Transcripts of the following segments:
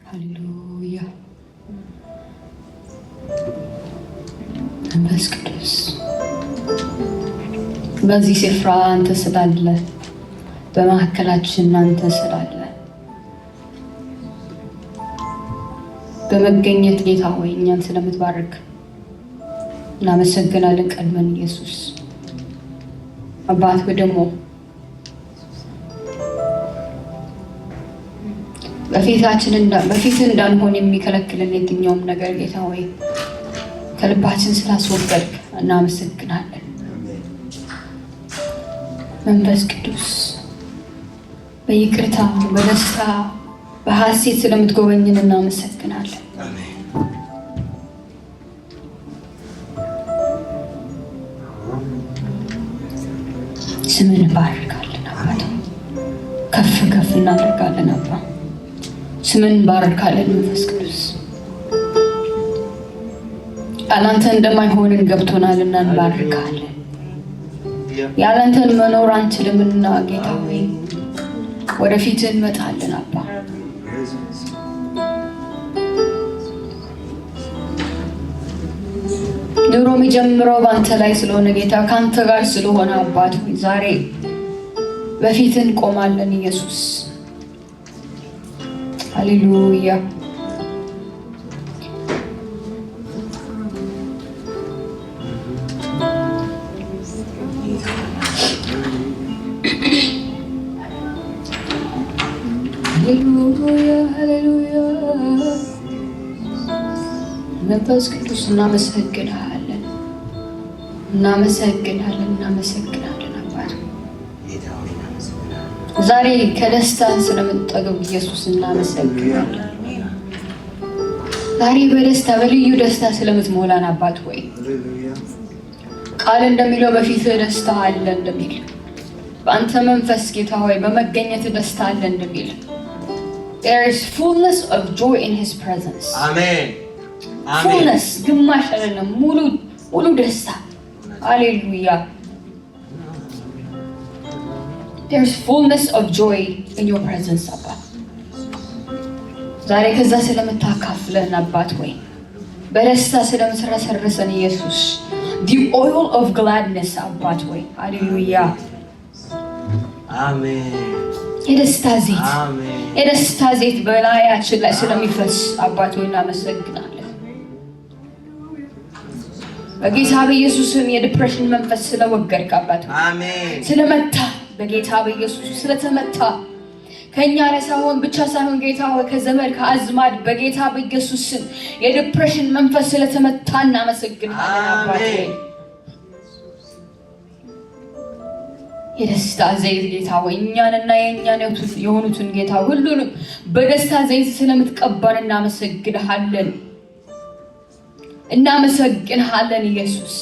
ሃሌሉያ መንፈስ ቅዱስ በዚህ ስፍራ አንተ ስላለ በመካከላችን አንተ ስላለ በመገኘት ጌታ ሆይ እኛን ስለምትባርክ እናመሰግናለን። ቀድመን ኢየሱስ አባት ደግሞ በፊት እንዳንሆን የሚከለክልን የትኛውም ነገር ጌታ ሆይ ከልባችን ስላስወገድክ እናመሰግናለን። መንፈስ ቅዱስ በይቅርታ በደስታ በሐሴት ስለምትጎበኝን እናመሰግናለን። ስምን ባርካለን አባት፣ ከፍ ከፍ እናደርጋለን አባ፣ ስምን ባርካለን መንፈስ ቅዱስ። ያላንተ እንደማይሆንን ገብቶናልና እንባርካለን። ያላንተን መኖር አንችልምና ጌታ ሆይ ወደፊት እንመጣለን አባ። ኑሮ የሚጀምረው በአንተ ላይ ስለሆነ ጌታ ከአንተ ጋር ስለሆነ አባት ሆይ ዛሬ በፊት እንቆማለን ኢየሱስ። ሃሌሉያ ሃሌሉያ መንፈስ ቅዱስ እናመሰግናለን አባት። ዛሬ ከደስታ ስለምንጠግብ ኢየሱስ እናመሰግናለን። ዛሬ በደስታ በልዩ ደስታ ስለምትሞላን አባት ሆይ ቃል እንደሚለው በፊት ደስታ አለ እንደሚል በአንተ መንፈስ ጌታ ሆይ በመገኘት ደስታ አለ እንደሚል there is fullness of joy in his presence. Amen. fullness ግማሽ አይደለም ሙሉ ደስታ። ሃሌሉያ there is fullness of joy in your presence አባ። ዛሬ ከዛ ስለምታካፍለን አባት ወይ በደስታ ስለምትረሰርሰን ኢየሱስ the oil of gladness አባት ወይ ሃሌሉያ አሜን። የደስታ ዘይት በላያችን ላይ ስለሚፈስ አባት ሆይ እናመሰግናለን። በጌታ በኢየሱስም የዲፕሬሽን መንፈስ ስለወገድክ አባት ሆይ አሜን። ስለመታ በጌታ በኢየሱስ ስለተመታ ከኛ ለሳይሆን ብቻ ሳይሆን ጌታ ሆይ ከዘመድ ከአዝማድ በጌታ በኢየሱስም የዲፕሬሽን መንፈስ ስለተመታ እናመሰግናለን አባት ሆይ የደስታ ዘይት ጌታ ሆይ እኛንና የእኛን የሆኑትን ጌታ ሁሉንም በደስታ ዘይት ስለምትቀባን እናመሰግንሃለን ኢየሱስ።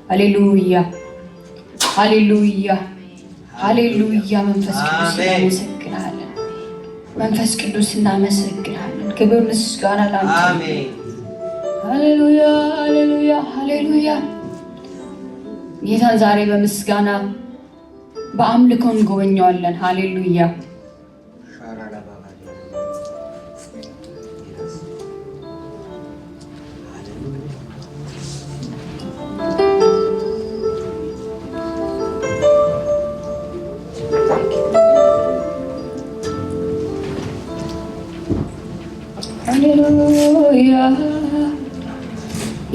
ሃሌሉያ መንፈስ ቅዱስ እናመሰግንሃለን። መንፈስ ቅዱስ እናመሰግንሃለን። ክብር ምስጋና ላንተ። አሜን። ሃሌሉያ ጌታን ዛሬ በምስጋና በአምልኮ እንጎበኘዋለን። ሃሌሉያ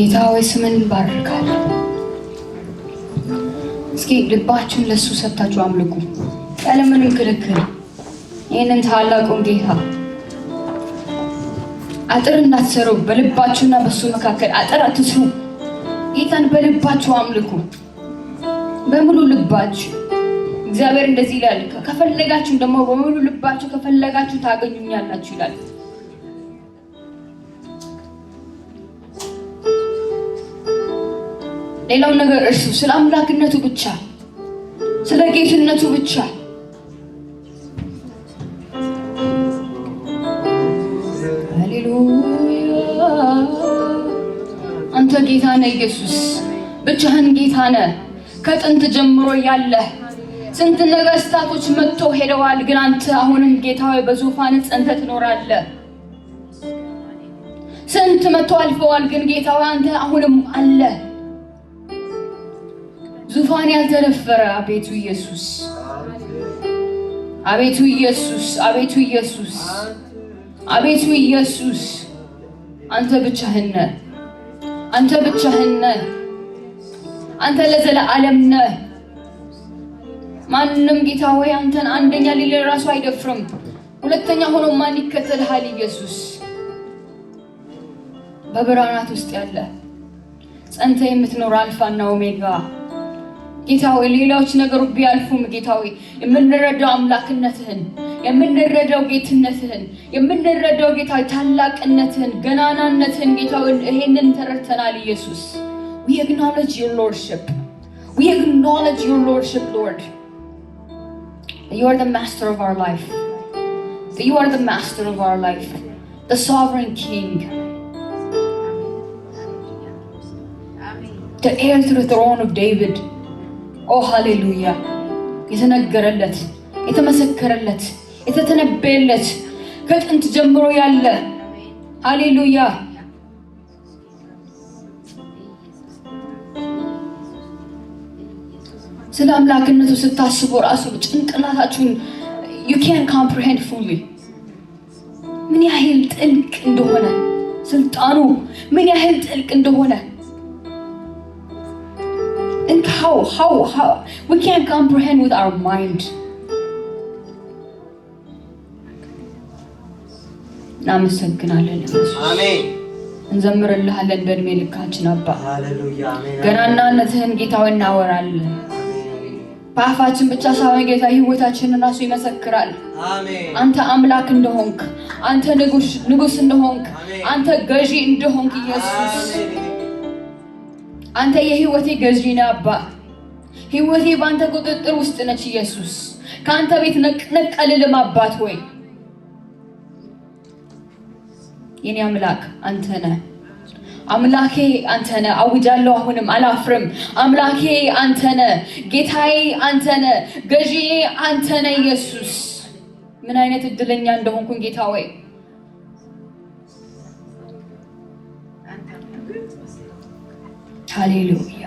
ጌታ ሆይ ስምን እንባርካለን። እስኪ ልባችሁን ለሱ ሰጥታችሁ አምልኩ ያለምንም ክርክር። ይህንን ታላቁን ጌታ አጥር እንዳትሰሩ በልባችሁና በሱ መካከል አጥር አትስሩ። ጌታን በልባችሁ አምልኩ በሙሉ ልባችሁ። እግዚአብሔር እንደዚህ ይላል፣ ከፈለጋችሁ ደግሞ በሙሉ ልባችሁ ከፈለጋችሁ ታገኙኛላችሁ ይላል። ሌላው ነገር እርሱ ስለ አምላክነቱ ብቻ ስለ ጌትነቱ ብቻ ሃሌሉያ አንተ ጌታ ነህ ኢየሱስ፣ ብቻህን ጌታ ነህ። ከጥንት ጀምሮ ያለህ ስንት ነገስታቶች መጥተው ሄደዋል፣ ግን አንተ አሁንም ጌታ ሆይ በዙፋን ጸንተህ ትኖራለህ። ስንት መጥተው አልፈዋል፣ ግን ጌታ ሆይ አንተ አሁንም አለ። ዙፋን ያልተደፈረ አቤቱ ኢየሱስ፣ አቤቱ ኢየሱስ፣ አቤቱ ኢየሱስ፣ አቤቱ ኢየሱስ፣ አንተ ብቻህን ነህ። አንተ ብቻህን ነህ። አንተ ለዘላለም ነህ። ማንንም ጌታ ሆይ አንተን አንደኛ ሊል ራሱ አይደፍርም። ሁለተኛ ሆኖ ማን ይከተልሃል? ኢየሱስ በብርሃናት ውስጥ ያለ ጸንተ የምትኖር አልፋና ኦሜጋ ጌታ ሆይ ሌላዎች ነገሮች ቢያልፉም ጌታ ሆይ የምንረዳው አምላክነትህን፣ የምንረዳው ጌትነትህን፣ የምንረዳው ጌታ ታላቅነትህን፣ ገናናነትህን ጌታ ሆይ ይሄንን ተረድተናል። ኢየሱስ we acknowledge your lordship. We acknowledge your lordship, Lord. You are the master of our life. You are the master of our life, the sovereign king, the heir to the throne of David. Oh hallelujah. የተነገረለት የተመሰከረለት የተተነበየለት ከጥንት ጀምሮ ያለ ሃሌሉያ። ስለ አምላክነቱ ስታስቡ ራሱ ጭንቅላታችሁን you can't comprehend fully ምን ያህል ጥልቅ እንደሆነ ስልጣኑ ምን ያህል ጥልቅ እንደሆነ and how we can't comprehend with our mind. እናመሰግናለን ኢየሱስ። አሜን። እንዘምርልሃለን በእድሜ ልካችን አባ። ሃሌሉያ አሜን። ገናናነትህን ጌታ ሆይ እናወራለን። በአፋችን ብቻ ሳይሆን ጌታ ህይወታችንን ራሱ ይመሰክራል። አሜን። አንተ አምላክ እንደሆንክ፣ አንተ ንጉስ እንደሆንክ፣ አንተ ገዢ እንደሆንክ ኢየሱስ አንተ የህይወቴ ገዢ ነህ አባ። ህይወቴ በአንተ ቁጥጥር ውስጥ ነች ኢየሱስ። ከአንተ ቤት ነቀልልም አባት ሆይ የኔ አምላክ አንተ ነህ። አምላኬ አንተ ነህ። አውጃለሁ አሁንም አላፍርም። አምላኬ አንተ ነህ። ጌታዬ አንተ ነህ። ገዢዬ አንተ ነህ ኢየሱስ። ምን አይነት እድለኛ እንደሆንኩኝ ጌታ ሆይ ሃሌሉያ።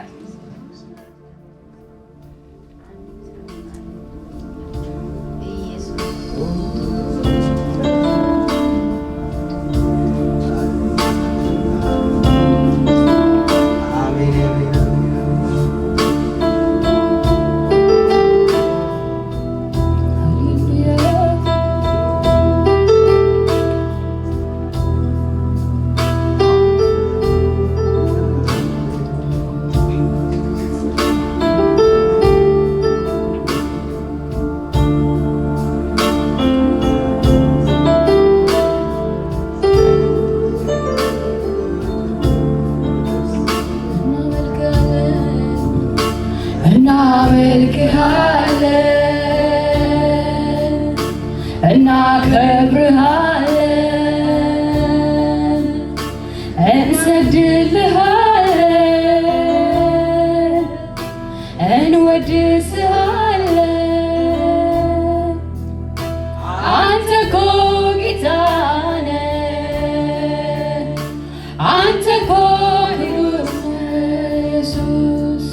እናከብርሃለን፣ እንሰግድልሃለን፣ እንወድስሃለን። አንተ እኮ ጌታ ነህ፣ አንተ እኮ ንጉሥ ኢየሱስ፣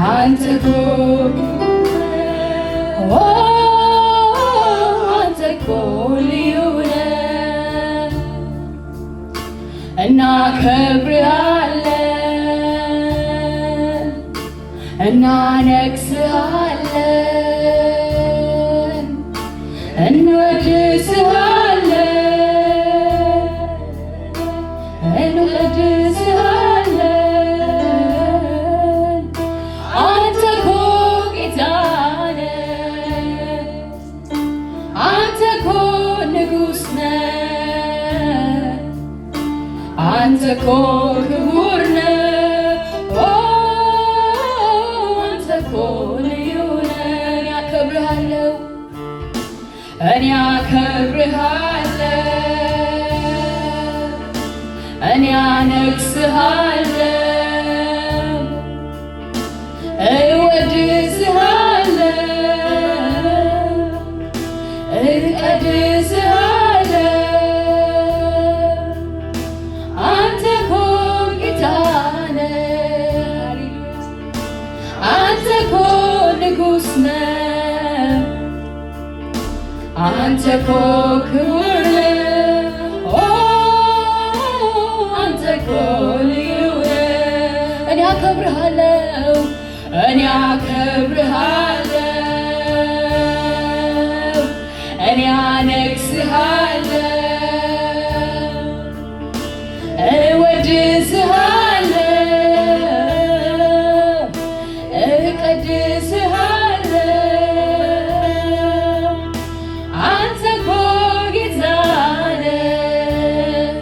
አንተ እኮ እናከብርሃለን፣ እናነግሥሃለን፣ እንወድስሃለን፣ እንወድስሃለን። አንተ እኮ ጌታ ነህ፣ አንተ እኮ ንጉሥ ነህ፣ አንተ እኮ ክቡር ነህ፣ አንተ እኮ ልዩ ነህ። እኔ አከብርሃለሁ፣ እኔ አከብርሃለሁ፣ እኔ አነግሥሃለሁ፣ እወድስሃለሁ፣ አንተ እኮ ክቡር ነህ፣ አንተ እኮ ልዩ ነህ። እኔ አከብርሃለሁ፣ እኔ አከብርሃለሁ፣ እኔ አነግሥሃለሁ፣ እወድስሃለሁ፣ እቀድስሃለሁ። አንተ እኮ ጌታ ነህ፣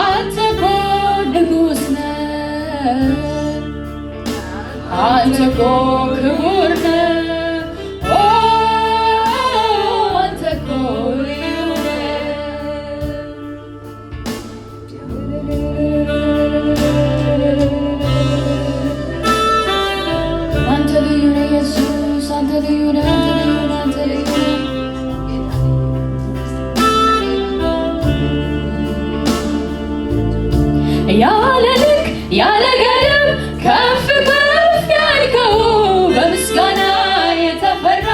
አንተ እኮ ንጉሥ ነህ፣ አንተ እኮ ክቡር ነህ፣ አንተ እኮ ልዩ ነህ። አንተ ልዩ ነህ ኢየሱስ፣ አንተ ልዩ ነህ፣ አንተ ልዩ ነህ፣ አንተ ልዩ ነህ። ያለ ልክ ያለ ገደብ ከፍ ከፍ ያልከው በምስጋና የተፈራ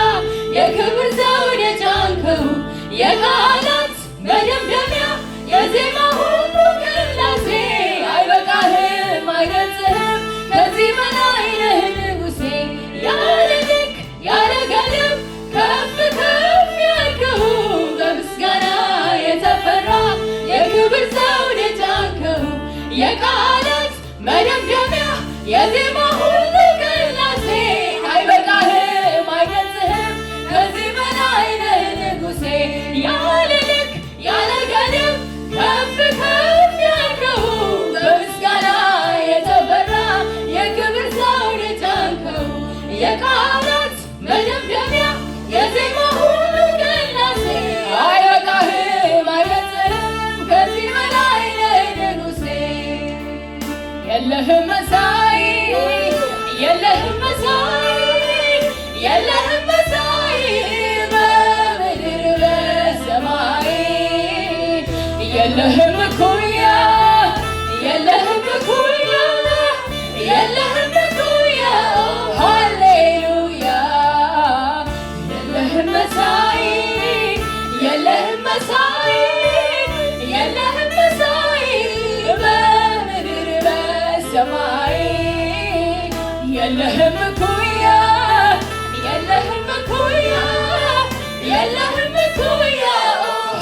የክብር ዘውድ የጫንከው የቃላት መደምደሚያ የዜማ ሁሉ ቅላሴ አይበቃህም አይገልጽህም ከዚህ በላይ ነህ ንጉሴ። ያለ ልክ ያለ ገደብ ከፍ ከፍ ያልከው በምስጋና የተፈራ የክብር ዘውድ የጫንከው የቃላት መደምደሚያ የዜማ ሁሉ ቅላሴ አይበቃህም አይገልጽህም ከዚህ በላይ ነህ ንጉሴ። ያለ ልክ ያለ ገደብ ከፍ ከፍ ያልከው በምስጋና የተፈራ የክብር ዘውድ የጫንከው የቃላት መደምደሚያ የዜማ ሁሉ ቅላሴ አይበቃህም አይገልጽህም ከዚህ በላይ ነህ ንጉሴ። የለህም መሳይ የለህም መሳይ የለህም መሳይ በምድር በሰማይ የለህም እኩያ የለህም እኩያ የለህም እኩያ ሃሌሉያ። የለህም መሳይ የለህም መሳይ የለህም መሳይ በምድር በሰማይ የለህም እኩያ የለህም እኩያ የለህም እኩያ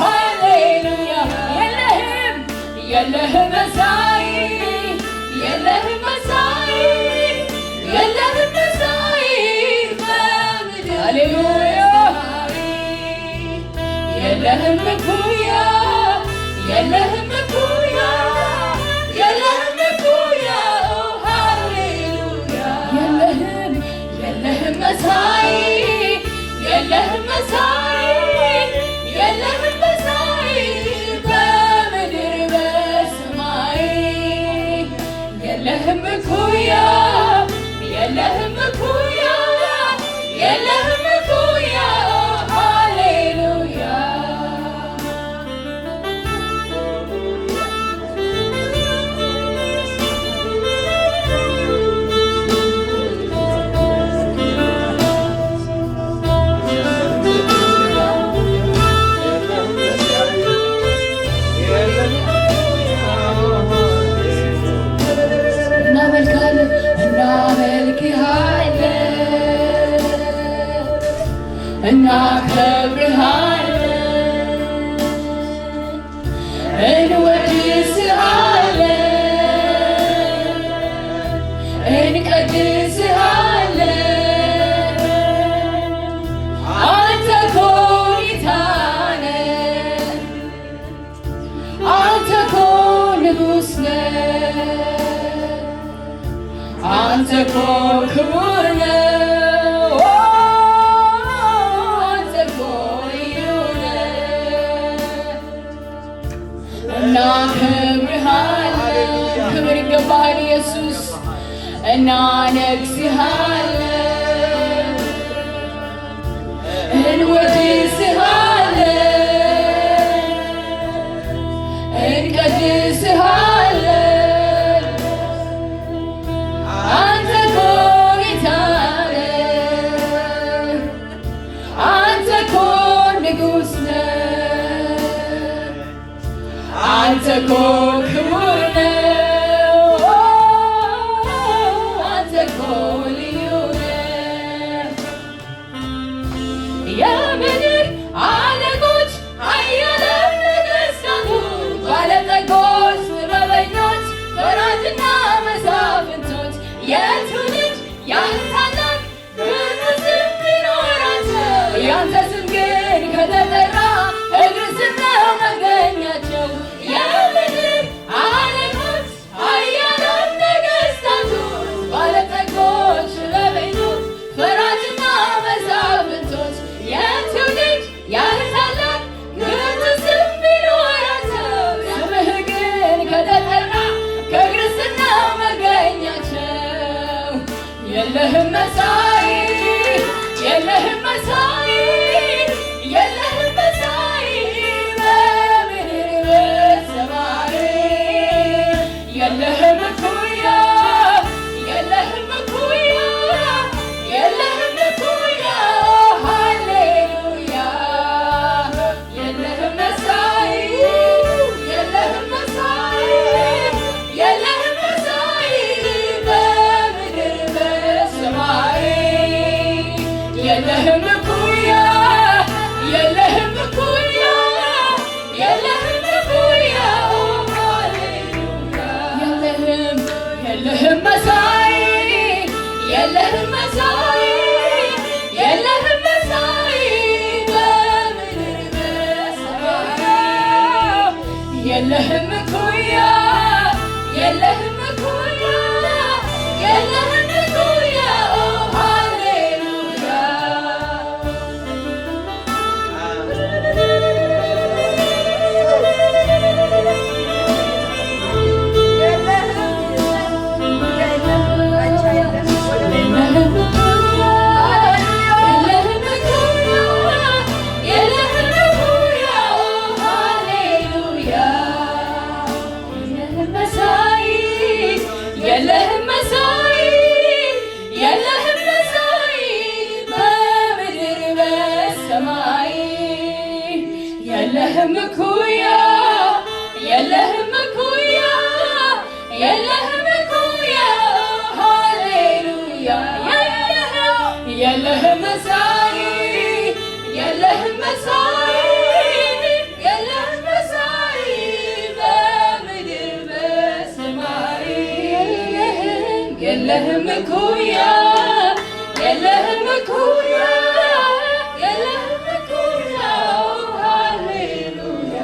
ሃሌሉያ። የለህም የለህም መሳይ የለህም መሳይ የለህም መሳይ በምድር ሃሌሉያ የለህም እኩያ የለህም እኩያ የለህም እኩያ ሃሌሉያ። የለህም የለህም መሳይ የለህም መሳይ የለህም መሳይ በምድር በሰማይ የለህም እኩያ የለህም እኩያ የለህም እኩያ ሃሌሉያ። እናከብርሃለን እንወድስሃለን እንቀድስሃለን። አንተ እኮ ጌታ ነህ፣ አንተ እኮ ንጉሥ ነህ፣ አንተ እኮ ክቡር ነህ፣ እናከብርሃለን። ክብር ይገባሃል ኢየሱስ፣ እናነግሥሃለን እንወድስሃለን እንቀድስሃለን። አንተ እኮ ጌታ ነህ፣ አንተ እኮ እኮ ክቡር ነው አንተ እኮ ልዩ ነህ የምድር አለቆች ኃያላን ነገሥታቱ ባለጠጎች ጥበበኞች ፈራጅና መሳፍንቶች የትውልድ ያህል ታላቅ ብዙ ስም ቢኖራቸው ያንተ ስም ግን ከተጠራ እግር ስር ነው መገኛቸው የምድር አለቆች ኃያላን ነገሥታቱ ባለጠጎች ጥበበኞች ፈራጅና መሳፍንቶች የትውልድ ያህል ታላቅ ብዙ ስም ቢኖራቸው ስምህ ግን ከተጠራ ከእግር ስር ነው መገኛቸው የለህም መሳይ የለህም መሳይ የለህም መሳይ በምድር በሰማይ የለህም እኩያ የለህም እኩያ የለህም እኩያ ሃሌሉያ የለህም መሳይ የለህም መሳይ የለህም መሳይ በምድር በሰማይ የለህም እኩያ የለህም እኩያ የለህም እኩያ ሃሌሉያ የለህም መሳይ የለህም መሳይ የለህም መሳይ በምድር በሰማይ የለህም እኩያ የለህም እኩያ የለህም እኩያ ሃሌሉያ የለህም መሳይ የለህም መሳይ በምድር በሰማይ የለህም እኩያ የለህም እኩያ የለህም እኩያ ሃሌሉያ የለህም መሳይ የለህም መሳይ የለህም መሳይ በምድር በሰማይ የለህም እኩያ የለህም እኩያ የለህም እኩያ ሃሌሉያ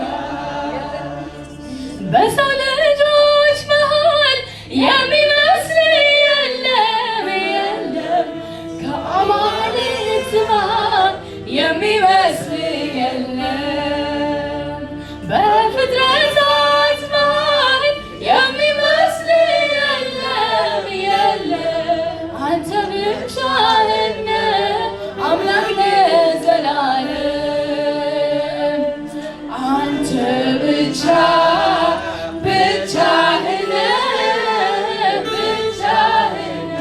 በሰው ልጆች መሃል የሚመስል የለም የለም ከአማልክት መሃል የሚመስል የለም በፍጥረታት መሃል የሚመስል የለም የለም አንተ ብቻህን አምላክ ለዘላለም አንተ ብቻ ብቻህን ብቻህን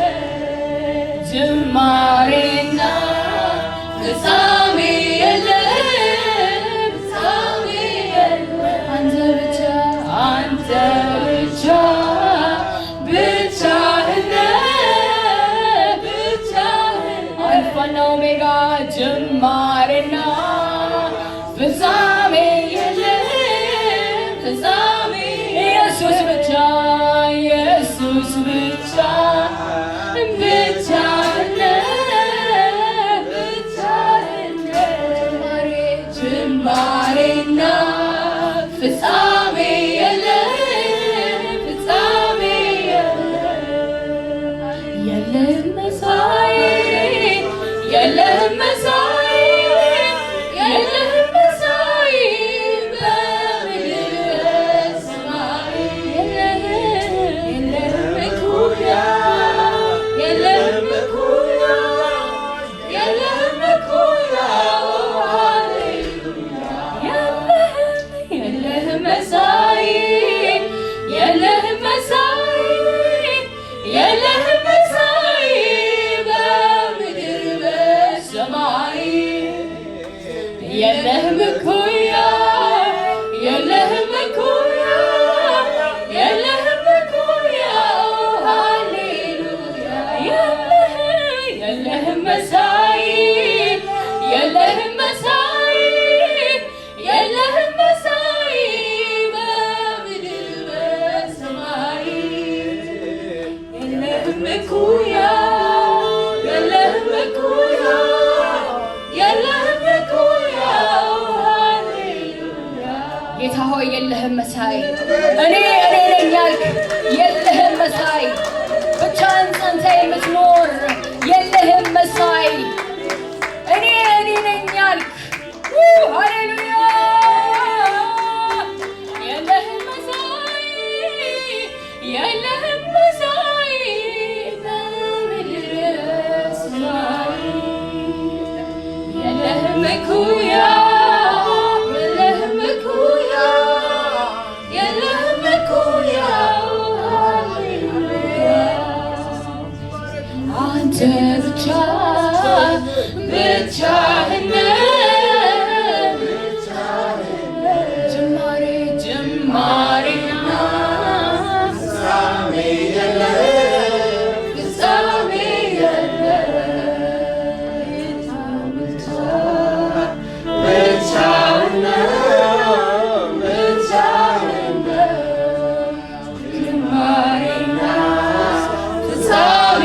ጅማሬና ፍጻሜ የለም ፍጻሜ የለም አንተ ብቻ ብቻህን ብቻህን አልፋና ኦሜጋ ጅማሬና ፍጻሜ የለም ፍጻሜ ኢየሱስ ብቻ ኢየሱስ ብቻ ብቻህን ብቻህን ጅማሬና ፍጻሜ የለም ፍጻሜ የለም መሳይ የለም መሳይ የለም መሳይ በምድር በሰማይ የለም እኩያ የለም እኩያ የለም እኩያ ሃሌሉያ የለም መሳይ የለም መሳይ የለም መሳይ በምድር በሰማይ የለህም እኩያ የለህም እኩያ ሆይ የለህም መሳይ እኔ ነኝ ያልክ የለህም መሳይ ብቻህን ጸንተህ የምትኖር የለህም መሳይ እኔ ነኝ ያልክ ሃሌሉያ የለህም መሳይ በምድር ሰማይ የለህም እኩያ ብቻህን ጅማሬና ፍጻሜ የለህም ብቻህን ጅማሬና ፍጻሜ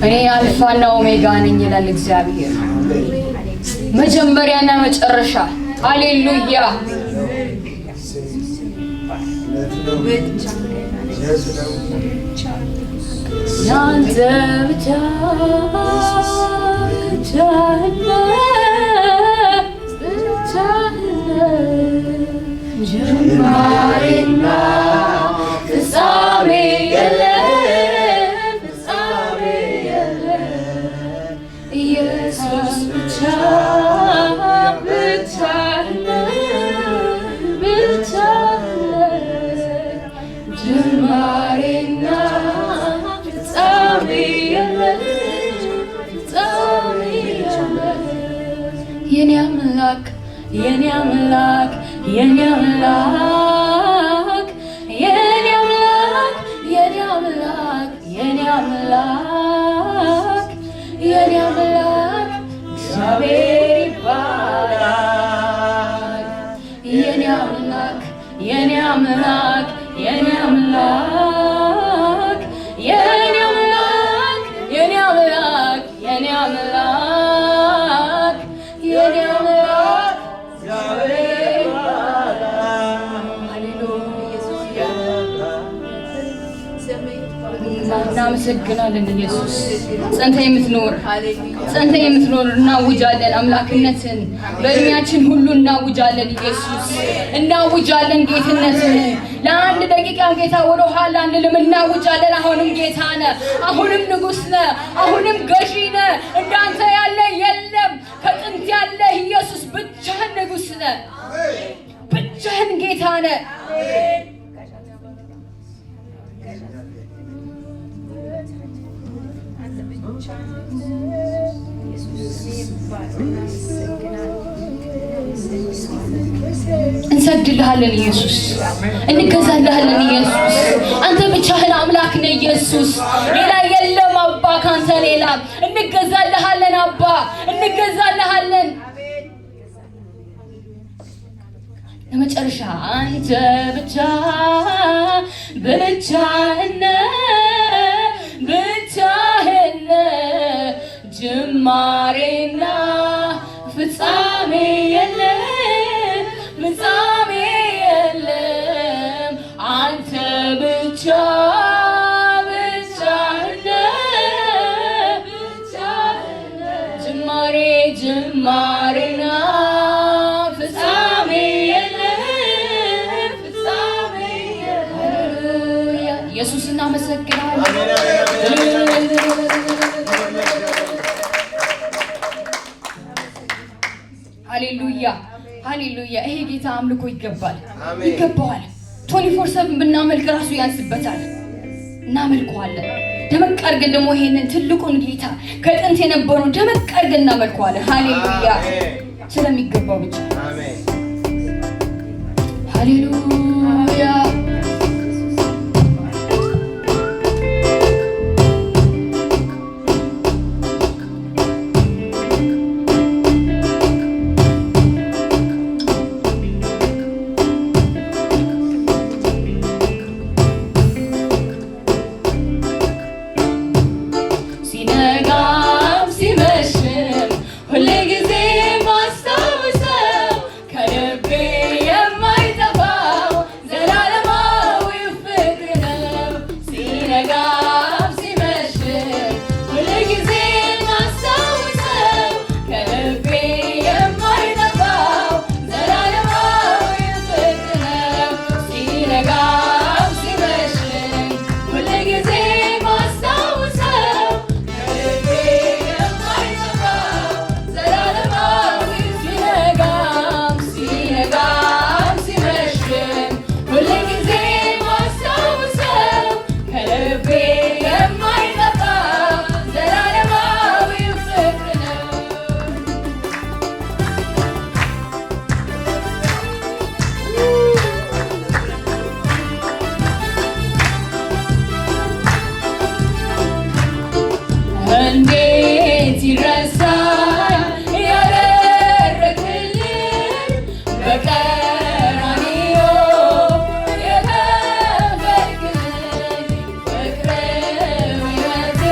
እኔ አልፋና ኦሜጋ ነኝ ይላል እግዚአብሔር መጀመሪያና መጨረሻ ሃሌሉያ ያንተ ብቻ ጅማሬና ፍጻሜ የለህም ኢየሱስ ብቻህን ጅማሬና ፍጻሜ የለህም የኔ አምላክ የኔ አምላክ የኔ አምላክ የኔ አምላክ የኔ አምላክ የኔ አምላክ የኔ አምላክ እግዚአብሔር ይባላል የኔ አምላክ የኔ አምላክ የኔ አምላክ የኔ አምላክ የኔ አምላክ የኔ አምላክ የኔ አምላክ እግዚአብሔር ይባላል ሃሌሉያ እናመሰግናለን ኢየሱስ ጸንተህ የምትኖር እናውጃለን አምላክነትን በእድሜያችን ሁሉ እናውጃለን ኢየሱስ እናውጃለን ጌትነትን ለአንድ ደቂቃ ጌታ ወደ ኋላ አንልም እናውጃለን አሁንም ጌታ ነህ አሁንም ንጉሥ ነህ አሁንም ገዢ ነህ እንዳንተ ያለ የለም ከጥንት ያለ ኢየሱስ ብቻህን ንጉሥ ነህ ብቻህን ጌታ ነህ እንሰግድልሃለን ኢየሱስ እንገዛልሃለን ኢየሱስ አንተ ብቻህን አምላክ ነህ ኢየሱስ ሌላ የለም አባ ካንተ ሌላ እንገዛልሃለን አባ እንገዛልሃለን ለመጨረሻ አንተ ብቻህን ጅማሬና ፍጻሜ የለም አንተ ብቻህን ጅማሬና ፍጻሜ የለም ኢየሱስ እናመሰግናለን ሃሌሉያ ሃሌሉያ ይሄ ጌታ አምልኮ ይገባዋል 24/7 ብናመልክ ራሱ ያንስበታል እናመልከዋለን ደመቅ አድርገን ደግሞ ይሄንን ትልቁን ጌታ ከጥንት የነበረው ደመቅ አድርገን እናመልከዋለን ሃሌሉያ ስለሚገባው ብቻ ሃሌሉያ እንዴት ይረሳል ያደረክልኝ በቀራንዮ የከፈልክልኝ ፍቅር ሕይወቴ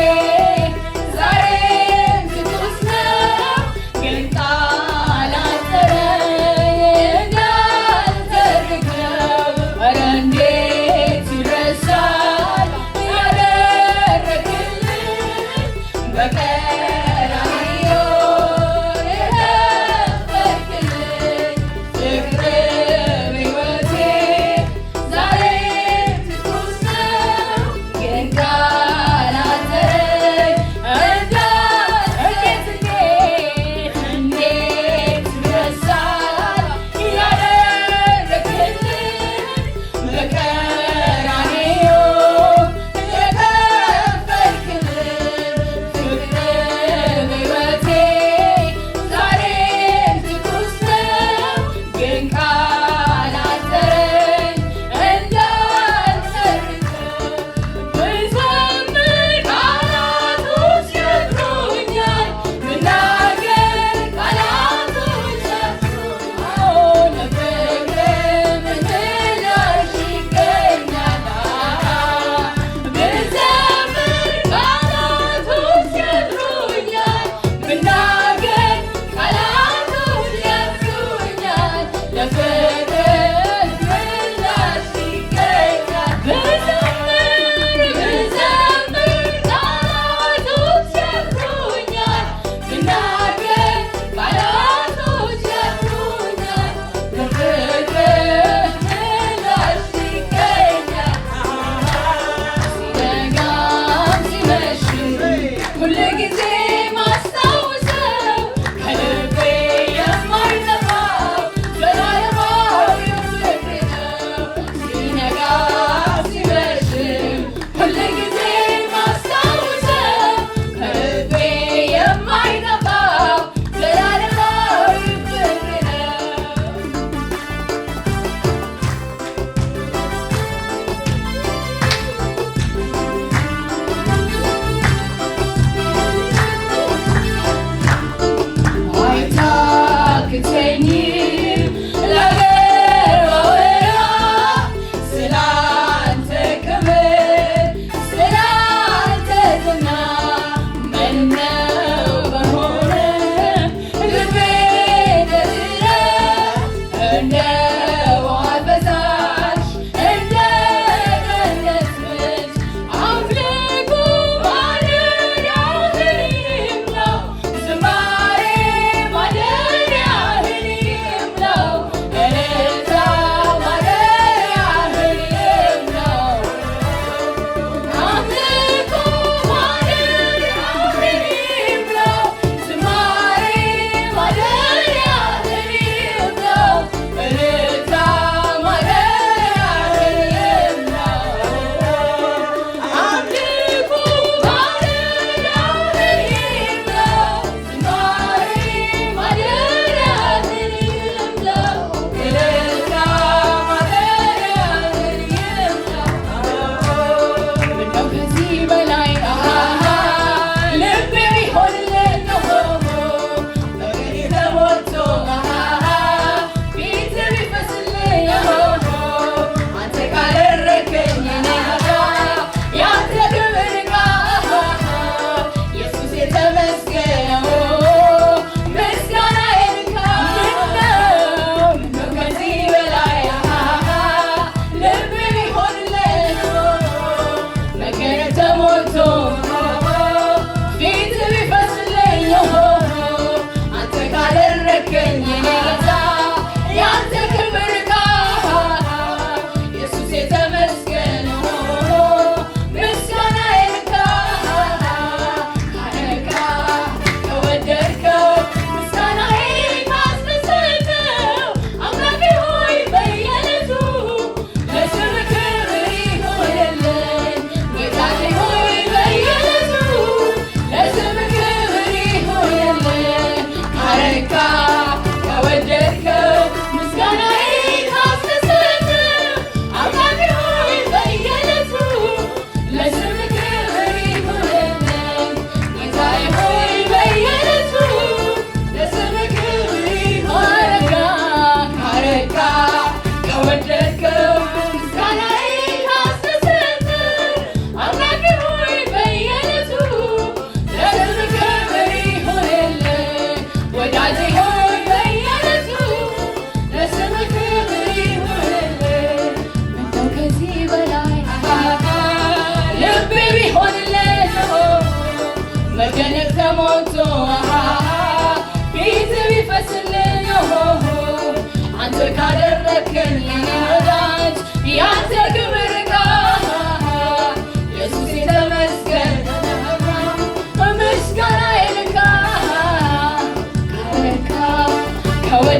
ዛሬም ትኩስ ነው ግን ቃል አጠረኝ እንዳልተርከው ኧረ እንዴት ይረሳል ያደረክልኝ በቀራንዮ የከፈልክልኝ ፍቅር ሕይወቴ ዛሬም ትኩስ ነው ግን ቃል አጠረኝ እንዴት ይረሳል ያደረክልኝ በቀራንዮ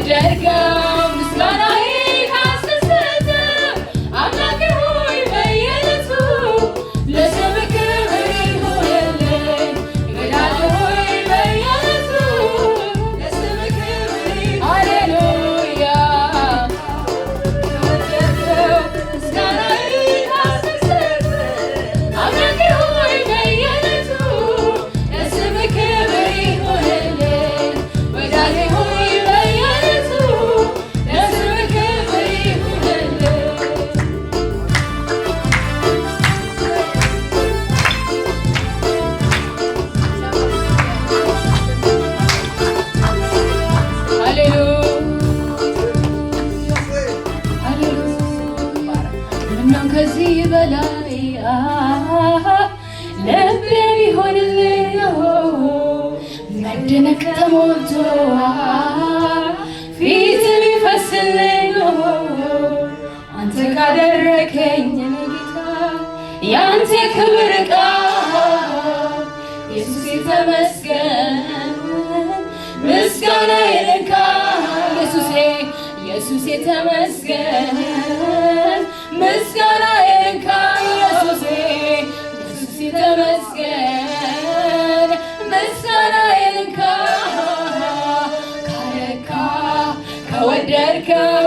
ከወደድከው ምስጋናዬ ካስደሰተ አምላኬ ሆይ በየዕለቱ ለስምህ ክብር ይሁንልኝ እላለሁ ሆይ በየዕለቱ ለስምህ ክብር ይሁንልኝ ሃሌሉያ ከወደድከው ምስጋናዬ ካስደሰተ አምላኬ ሆይ በየዕለቱ ለስምህ ክብር ይሁንልኝ ወዳጄ ሆይ በየዕለቱ ለስምህ ክብር ይሁንልኝ ምነው ከዚህ በላይ ልቤ ቢሆንልኝ መደነቅ ተሞልቶ ፊት ቢፈስልኝ አንተ ካደረከኝ ጌታ ያንተ ክብር ዕቃ ኢየሱስ ተመስገን ምስጋና ይልካ ኢየሱስ ተመስገን ምስጋና ይልካ ኢየሱስ ተመስገን ምስጋና ይልካ ካረካ ከወደድከው